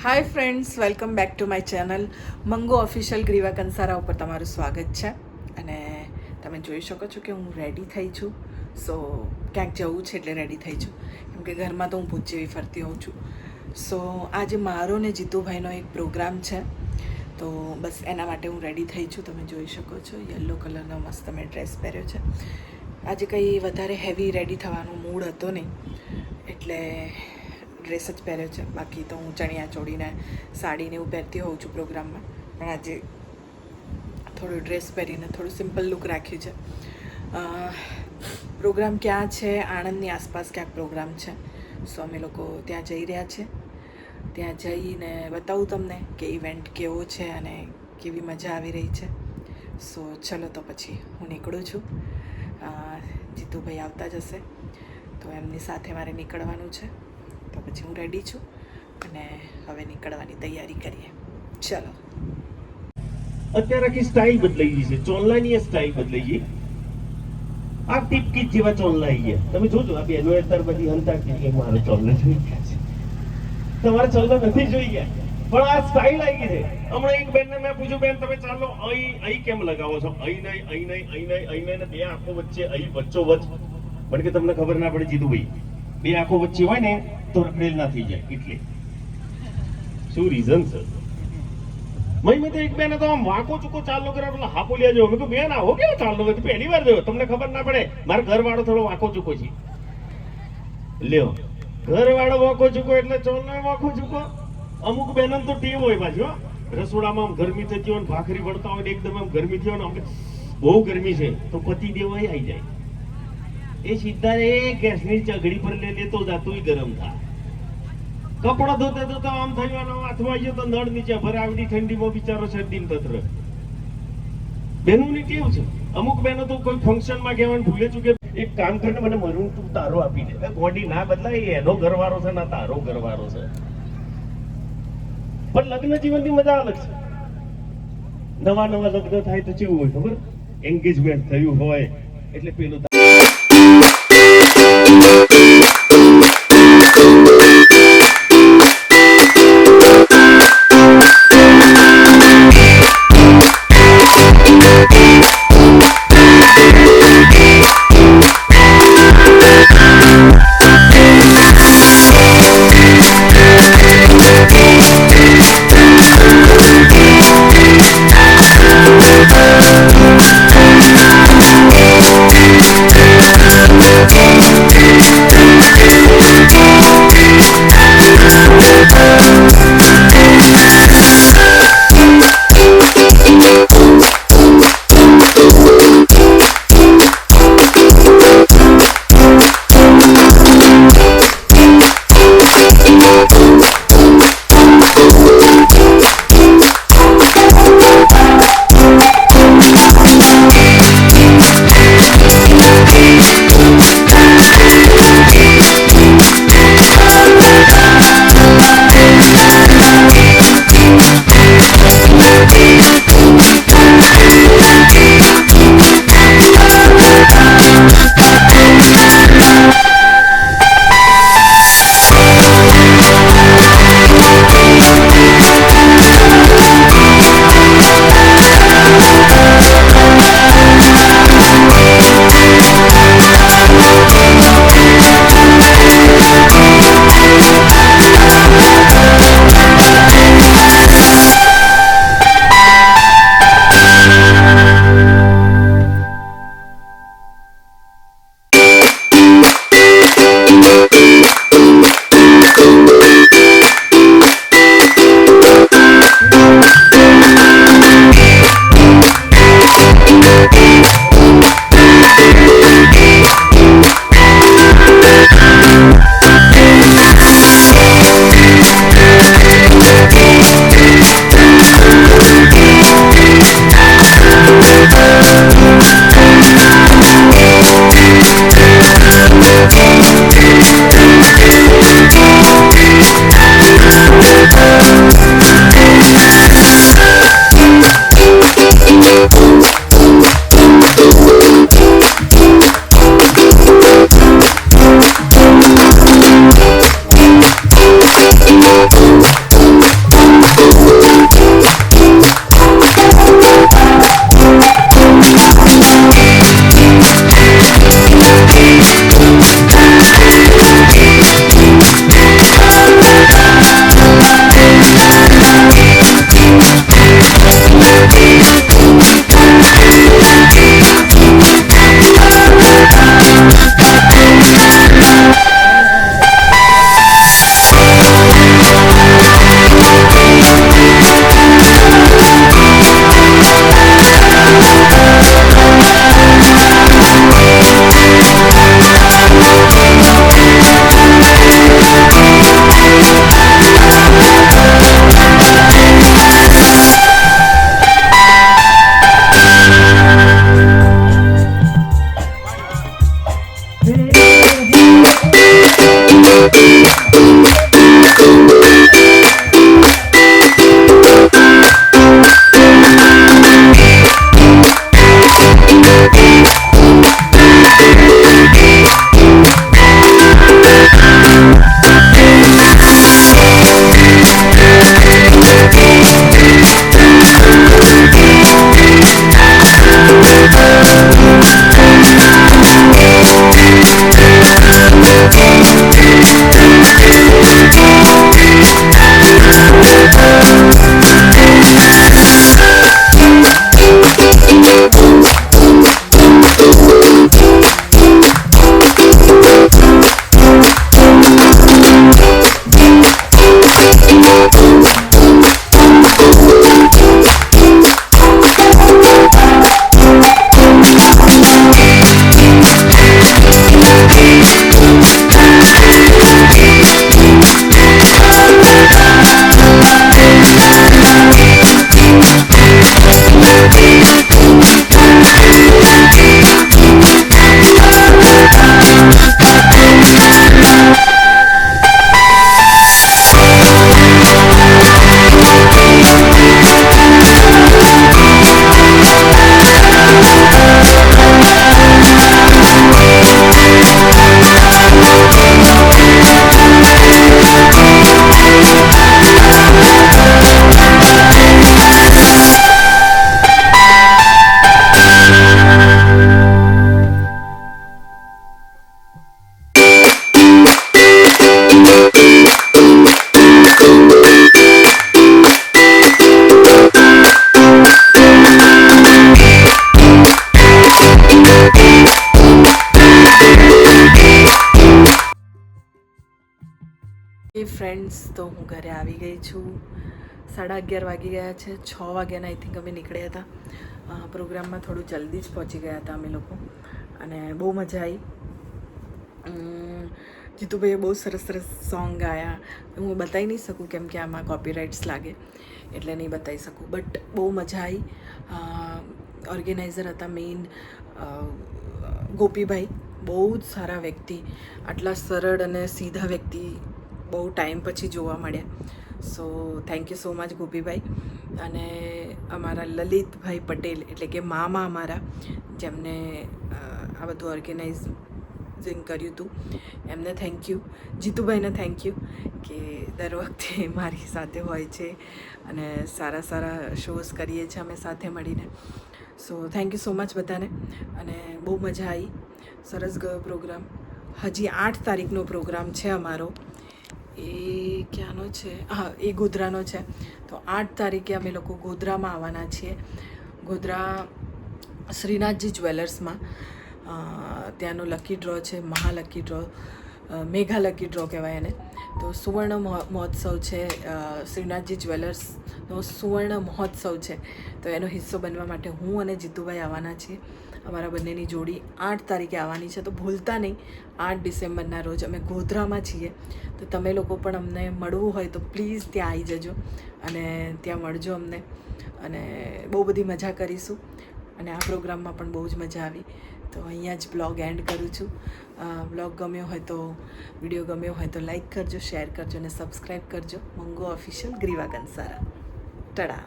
Hi friends, welcome back to my channel mango official Griva Kansara ઉપર તમારું સ્વાગત છે. અને તમે જોઈ શકો છો કે હું રેડી થઈ છું. સો ક્યાંક જવું છે એટલે રેડી થઈ છું, કેમ કે ઘરમાં તો હું ભૂત જેવી ફરતી હોઉં છું. સો આજે મારો ને જીતુભાઈનો એક પ્રોગ્રામ છે, તો બસ એના માટે હું રેડી થઈ છું. તમે જોઈ શકો છો યલો કલરનો મસ્ત મેં ડ્રેસ પહેર્યો છે. આજે કંઈ વધારે હેવી રેડી થવાનો મૂડ હતો નહીં એટલે ડ્રેસ જ પહેર્યો છે. બાકી તો હું ચણિયા ચોળીને સાડીને એવું પહેરતી હોઉં છું પ્રોગ્રામમાં, પણ આજે થોડું ડ્રેસ પહેરીને થોડું સિમ્પલ લુક રાખ્યું છે. પ્રોગ્રામ ક્યાં છે? આણંદની આસપાસ ક્યાંક પ્રોગ્રામ છે. સો અમે લોકો ત્યાં જઈ રહ્યા છે. ત્યાં જઈને બતાવું તમને કે ઇવેન્ટ કેવો છે અને કેવી મજા આવી રહી છે. સો ચલો તો પછી હું નીકળું છું. જીતુભાઈ આવતા જ હશે, તો એમની સાથે મારે નીકળવાનું છે. તો પછી હું રેડી છું અને હવે નીકળવાની તૈયારી કરીએ. ચલો. અત્યારે આખી સ્ટાઇલ બદલાઈ ગઈ છે. ચોલનાની સ્ટાઇલ બદલાઈ ગઈ. આ ટીપકી જેવા ચોલના આવી ગયા. તમે જોજો આ બેનો અત્યારે બધી હંતા કે મારો ચોલનો જોઈ ગયા છે. તમારે ચોલનો નથી જોઈ ગયા, પણ આ સ્ટાઇલ આવી ગઈ છે. હમણાં એક બેનને મેં પૂછ્યું, બેન તમે ચાલો અહીં કેમ લગાવો છો? અહીં નહીં બે આંખો વચ્ચે અહીં વચ્ચો વચ્ચ. પણ કે તમને ખબર ના પડે જીતુભાઈ, બે આંખો વચ્ચે હોય ને તો રખડેલ ના થઈ જાય. એટલે શું રીઝન છે? મેં તો એક બેન તો આમ વાંકો ચૂકો ચાલનો કર્યો, પેલા હાપોલિયા જેવો. મેં કહ્યું બેન આવો કેવો ચાલનો કર્યો? પહેલી વાર જોયો, તમને ખબર ના પડે. મારો ઘરવાળો થોડો વાંકો ચૂકો છે. લ્યો, ઘરવાળો વાંકો ચૂકો એટલે ચોલનો વાંકો ચૂકો. અમુક બેનન તો ટેવ હોય પાછી, રસોડામાં આમ ગરમી થતી હોય, ભાખરી વળતા હોય, એકદમ આમ ગરમી થઈ હોય ને, બહુ ગરમી છે તો પતિ દેવ આવી જાય. એ સીધા એ ગેસની ચગડી પર લેતો જાતું ગરમ થાય. કપડા ધોતે ધોતા આમ થયું, હાથમાં આવી તો નળ નીચે ભરે. આવડી ઠંડીમાં બિચારો શરદી તત્ર. બેનોની ટેવ છે. અમુક બેનો તો કોઈ ફંક્શનમાં કહેવાનું ભૂલે ચૂકે, એક કામ કરીને મને મરું તું તારો આપી દે. બોડી ના બદલાય, એનો ઘરવાળો છે ના તારો ઘરવાળો છે. પણ લગ્ન જીવનની મજા અલગ છે. નવા લગ્ન થાય તો કેવું હોય ખબર? એન્ગેજમેન્ટ થયું હોય એટલે પેલું એ ફ્રેન્ડ્સ, તો હું ઘરે આવી ગઈ છું. 11:30 વાગી ગયા છે. 6 વાગ્યાના આઈ થિંક અમે નીકળ્યા હતા. પ્રોગ્રામમાં થોડું જલ્દી જ પહોંચી ગયા હતા અમે લોકો, અને બહુ મજા આવી. જીતુભાઈએ બહુ સરસ સરસ સોંગ ગાયા. હું બતાવી નહીં શકું કેમ કે આમાં કોપીરાઇટ્સ લાગે, એટલે નહીં બતાવી શકું, બટ બહુ મજા આવી. ઓર્ગેનાઇઝર હતા મેઇન ગોપીભાઈ, બહુ જ સારા વ્યક્તિ, આટલા સરળ અને સીધા વ્યક્તિ બહુ ટાઈમ પછી જોવા મળ્યા. So thank you so much Gopibhai. અને અમારા લલિતભાઈ પટેલ એટલે કે મામા અમારા, જેમને આ બધું ઓર્ગેનાઇઝિંગ કર્યું હતું, એમને થેન્ક યુ. જીતુભાઈને થેન્ક યુ કે દર વખતે મારી સાથે હોય છે અને સારા સારા શોઝ કરીએ છીએ અમે સાથે મળીને. સો થેન્ક યુ સો મચ બધાને. અને બહુ મજા આવી, સરસ ગયો પ્રોગ્રામ. હજી 8 તારીખનો પ્રોગ્રામ છે અમારો. એ ક્યાંનો છે? હા, એ ગોધરાનો છે. તો 8 તારીખે અમે લોકો ગોધરામાં આવવાના છીએ. ગોધરા શ્રીનાથજી જ્વેલર્સમાં ત્યાંનો લકી ડ્રો છે, મહાલકી ડ્રો, મેઘા લકી ડ્રો કહેવાય એને. તો સુવર્ણ મહોત્સવ છે, શ્રીનાથજી જ્વેલર્સનો સુવર્ણ મહોત્સવ છે. તો એનો હિસ્સો બનવા માટે હું અને જીતુભાઈ આવવાના છીએ. અમારા બંનેની જોડી 8 તારીખે આવવાની છે. તો ભૂલતા નહીં, 8 ડિસેમ્બરના રોજ અમે ગોધરામાં છીએ. તો તમે લોકો પણ અમને મળવું હોય તો પ્લીઝ ત્યાં આવી જજો અને ત્યાં મળજો અમને, અને બહુ બધી મજા કરીશું. અને આ પ્રોગ્રામમાં પણ બહુ જ મજા આવી. તો અહીંયા જ બ્લોગ એન્ડ કરું છું. બ્લોગ ગમ્યો હોય તો, વિડીયો ગમ્યો હોય તો લાઈક કરજો, શેર કરજો અને સબસ્ક્રાઈબ કરજો. મંગો ઓફિશિયલ ગ્રીવા કંસારા. ટડા.